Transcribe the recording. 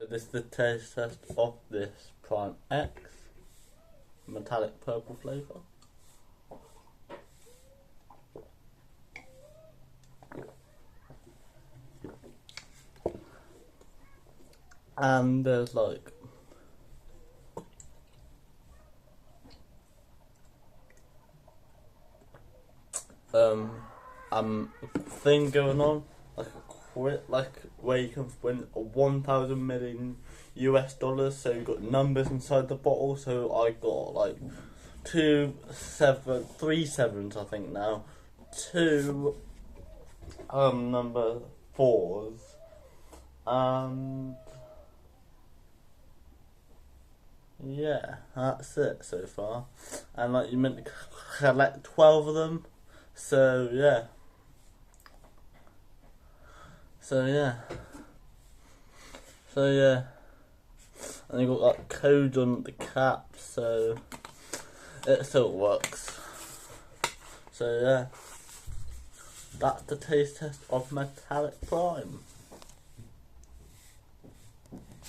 This is the taste test of this Prime X metallic purple flavour. And there's like thing going on, like a where you can win 1,000 million US dollars. So you've got numbers inside the bottle. So I got like 3 sevens, I think now, 2 number 4s, and yeah, that's it so far. And like you meant to collect 12 of them. So yeah. So yeah. And you got like code on the cap, so it still works. So yeah. That's the taste test of Metallic Prime.